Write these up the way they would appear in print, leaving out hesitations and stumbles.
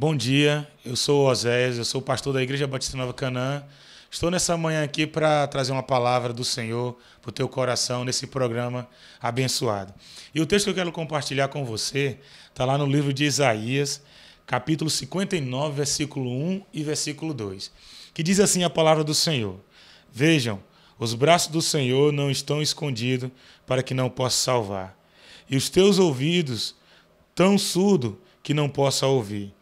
Bom dia, eu sou o Oséias, eu sou o pastor da Igreja Batista Nova Canaã. Estou nessa manhã aqui para trazer uma palavra do Senhor para o teu coração nesse programa abençoado. E o texto que eu quero compartilhar com você está lá no livro de Isaías, capítulo 59, versículo 1 e versículo 2, que diz assim a palavra do Senhor: Vejam, os braços do Senhor não estão escondidos para que não possa salvar, e os teus ouvidos tão surdos que não possa ouvir.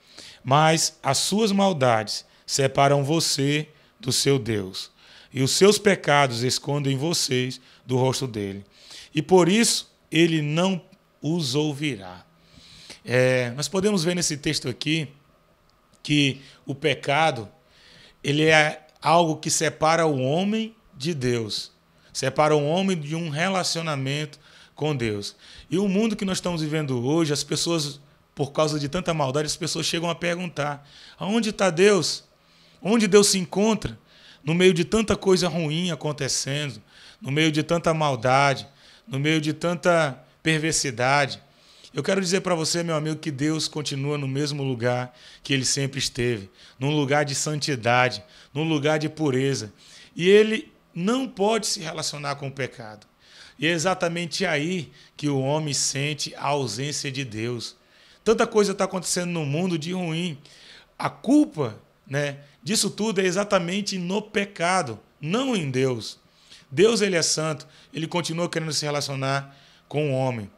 Mas as suas maldades separam você do seu Deus, e os seus pecados escondem vocês do rosto dele. E por isso ele não os ouvirá. Nós podemos ver nesse texto aqui que o pecado ele é algo que separa o homem de Deus, separa o homem de um relacionamento com Deus. E o mundo que nós estamos vivendo hoje, as pessoas, por causa de tanta maldade, as pessoas chegam a perguntar: aonde está Deus? Onde Deus se encontra? No meio de tanta coisa ruim acontecendo, no meio de tanta maldade, no meio de tanta perversidade. Eu quero dizer para você, meu amigo, que Deus continua no mesmo lugar que Ele sempre esteve, num lugar de santidade, num lugar de pureza. E Ele não pode se relacionar com o pecado. E é exatamente aí que o homem sente a ausência de Deus. Tanta coisa está acontecendo no mundo de ruim. A culpa, disso tudo é exatamente no pecado, não em Deus. Deus, ele é santo, ele continua querendo se relacionar com o homem.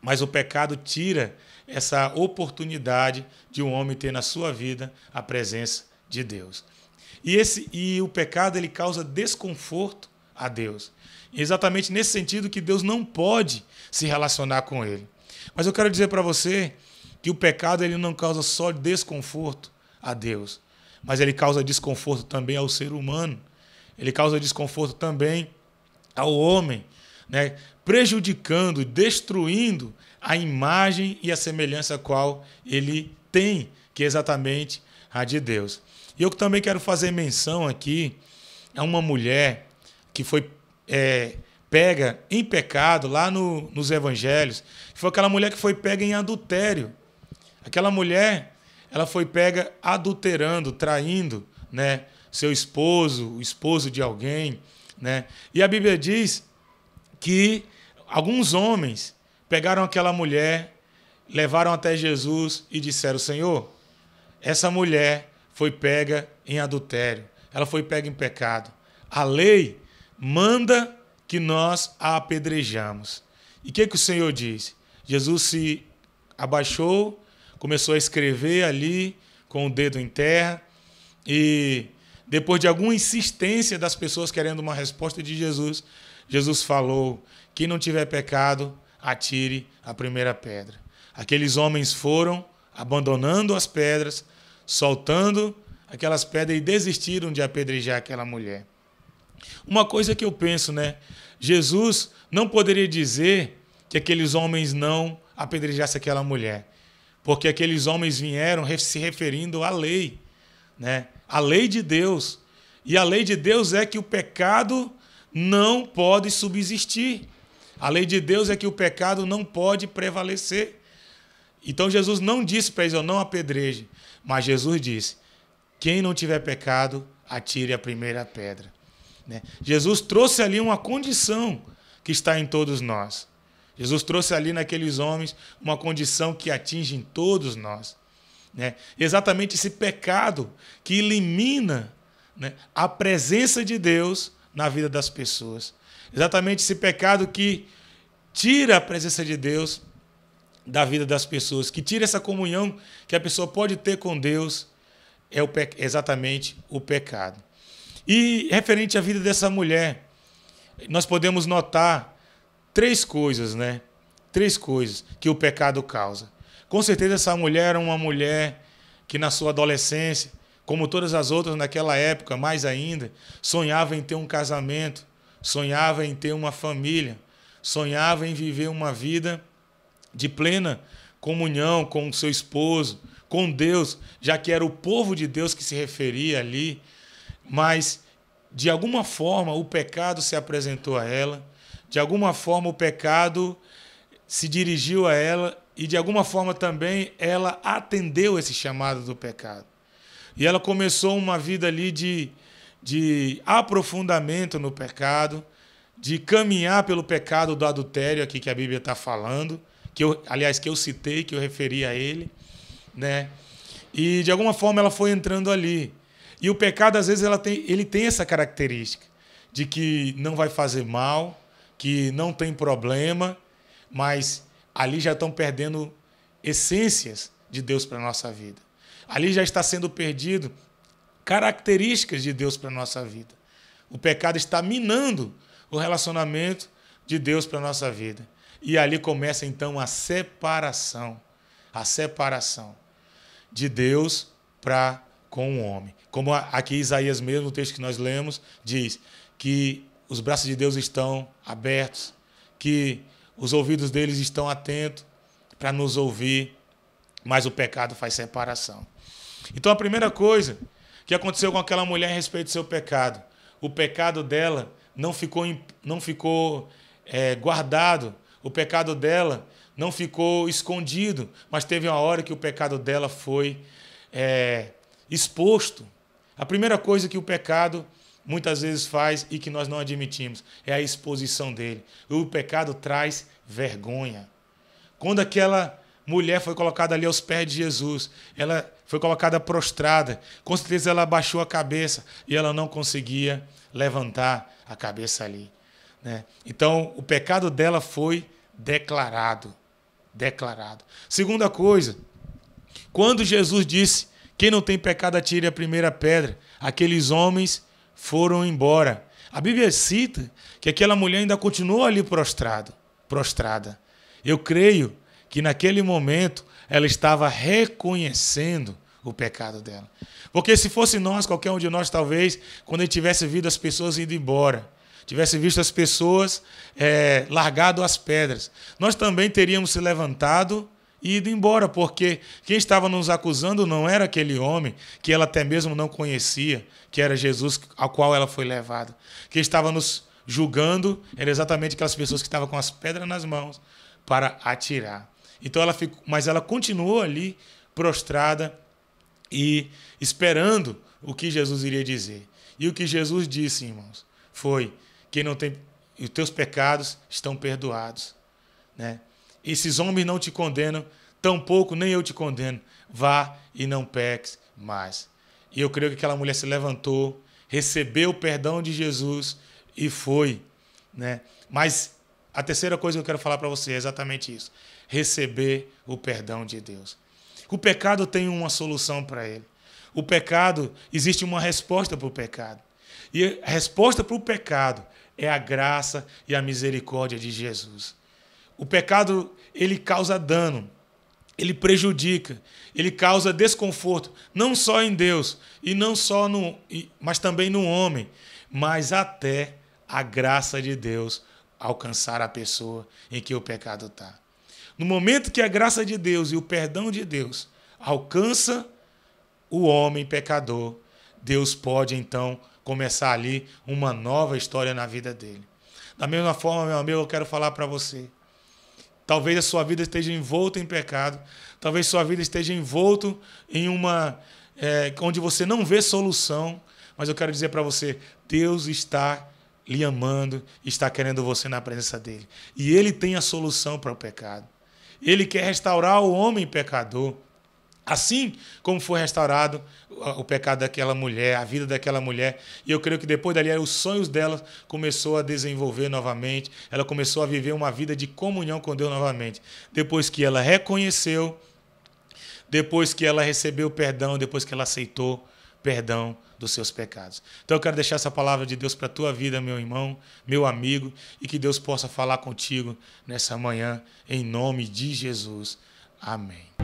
Mas o pecado tira essa oportunidade de um homem ter na sua vida a presença de Deus. E o pecado ele causa desconforto a Deus. E exatamente nesse sentido que Deus não pode se relacionar com ele. Mas eu quero dizer para você que o pecado ele não causa só desconforto a Deus, mas ele causa desconforto também ao ser humano. Ele causa desconforto também ao homem, prejudicando, destruindo a imagem e a semelhança a qual ele tem, que é exatamente a de Deus. E eu também quero fazer menção aqui a uma mulher que foi pega em pecado lá nos evangelhos. Foi aquela mulher que foi pega em adultério. Aquela mulher, ela foi pega adulterando, traindo, seu esposo, o esposo de alguém, E a Bíblia diz que alguns homens pegaram aquela mulher, levaram até Jesus e disseram: Senhor, essa mulher foi pega em adultério, ela foi pega em pecado. A lei manda que nós a apedrejamos. E o que o Senhor disse? Jesus se abaixou, começou a escrever ali com o dedo em terra e depois de alguma insistência das pessoas querendo uma resposta de Jesus, Jesus falou: quem não tiver pecado, atire a primeira pedra. Aqueles homens foram abandonando as pedras, soltando aquelas pedras e desistiram de apedrejar aquela mulher. Uma coisa que eu penso, Jesus não poderia dizer que aqueles homens não apedrejassem aquela mulher, porque aqueles homens vieram se referindo à lei, a lei de Deus. E a lei de Deus é que o pecado não pode subsistir. A lei de Deus é que o pecado não pode prevalecer. Então Jesus não disse para eles: não apedreje, mas Jesus disse: quem não tiver pecado, atire a primeira pedra. Jesus trouxe ali uma condição que está em todos nós. Jesus trouxe ali naqueles homens uma condição que atinge em todos nós. Exatamente esse pecado que elimina a presença de Deus na vida das pessoas. Exatamente esse pecado que tira a presença de Deus da vida das pessoas, que tira essa comunhão que a pessoa pode ter com Deus, é exatamente o pecado. E referente à vida dessa mulher, nós podemos notar três coisas que o pecado causa. Com certeza essa mulher era uma mulher que na sua adolescência, como todas as outras naquela época, mais ainda, sonhava em ter um casamento, sonhava em ter uma família, sonhava em viver uma vida de plena comunhão com o seu esposo, com Deus, já que era o povo de Deus que se referia ali. Mas, de alguma forma, o pecado se apresentou a ela, de alguma forma o pecado se dirigiu a ela e de alguma forma também ela atendeu esse chamado do pecado. E ela começou uma vida ali de aprofundamento no pecado, de caminhar pelo pecado do adultério, aqui que a Bíblia está falando, que eu citei, que eu referi a ele, né? E de alguma forma ela foi entrando ali. E o pecado, às vezes, ele tem essa característica de que não vai fazer mal, que não tem problema, mas ali já estão perdendo essências de Deus para a nossa vida. Ali já está sendo perdido características de Deus para a nossa vida. O pecado está minando o relacionamento de Deus para a nossa vida. E ali começa, então, a separação de Deus para com o homem. Como aqui Isaías mesmo, no texto que nós lemos, diz que os braços de Deus estão abertos, que os ouvidos deles estão atentos para nos ouvir, mas o pecado faz separação. Então a primeira coisa que aconteceu com aquela mulher a respeito do seu pecado, o pecado dela não ficou guardado, o pecado dela não ficou escondido, mas teve uma hora que o pecado dela foi exposto. A primeira coisa que o pecado muitas vezes faz e que nós não admitimos é a exposição dele. O pecado traz vergonha. Quando aquela mulher foi colocada ali aos pés de Jesus, ela foi colocada prostrada, com certeza ela abaixou a cabeça e ela não conseguia levantar a cabeça ali, né? Então, o pecado dela foi declarado. Segunda coisa, quando Jesus disse: quem não tem pecado atire a primeira pedra, aqueles homens foram embora. A Bíblia cita que aquela mulher ainda continuou ali prostrada. Eu creio que naquele momento ela estava reconhecendo o pecado dela. Porque se fosse nós, qualquer um de nós, talvez, quando a gente tivesse visto as pessoas indo embora, tivesse visto as pessoas largado as pedras, nós também teríamos se levantado e ido embora, porque quem estava nos acusando não era aquele homem que ela até mesmo não conhecia, que era Jesus ao qual ela foi levada. Quem estava nos julgando eram exatamente aquelas pessoas que estavam com as pedras nas mãos para atirar. Então mas ela continuou ali prostrada e esperando o que Jesus iria dizer. E o que Jesus disse, irmãos, foi: quem não tem, os teus pecados estão perdoados, né? Esses homens não te condenam, tampouco nem eu te condeno. Vá e não peques mais. E eu creio que aquela mulher se levantou, recebeu o perdão de Jesus e foi, né? Mas a terceira coisa que eu quero falar para você é exatamente isso: receber o perdão de Deus. O pecado tem uma solução para ele. O pecado, existe uma resposta para o pecado. E a resposta para o pecado é a graça e a misericórdia de Jesus. O pecado, ele causa dano, ele prejudica, ele causa desconforto, não só em Deus, e não só mas também no homem, mas até a graça de Deus alcançar a pessoa em que o pecado está. No momento que a graça de Deus e o perdão de Deus alcança o homem pecador, Deus pode então começar ali uma nova história na vida dele. Da mesma forma, meu amigo, eu quero falar para você. Talvez a sua vida esteja envolta em pecado, talvez sua vida esteja envolta em onde você não vê solução, mas eu quero dizer para você: Deus está lhe amando, está querendo você na presença dele. E ele tem a solução para o pecado. Ele quer restaurar o homem pecador, assim como foi restaurado o pecado daquela mulher, a vida daquela mulher. E eu creio que depois dali, os sonhos dela começou a desenvolver novamente. Ela começou a viver uma vida de comunhão com Deus novamente. Depois que ela reconheceu, depois que ela recebeu perdão, depois que ela aceitou perdão dos seus pecados. Então eu quero deixar essa palavra de Deus para a tua vida, meu irmão, meu amigo, e que Deus possa falar contigo nessa manhã, em nome de Jesus. Amém.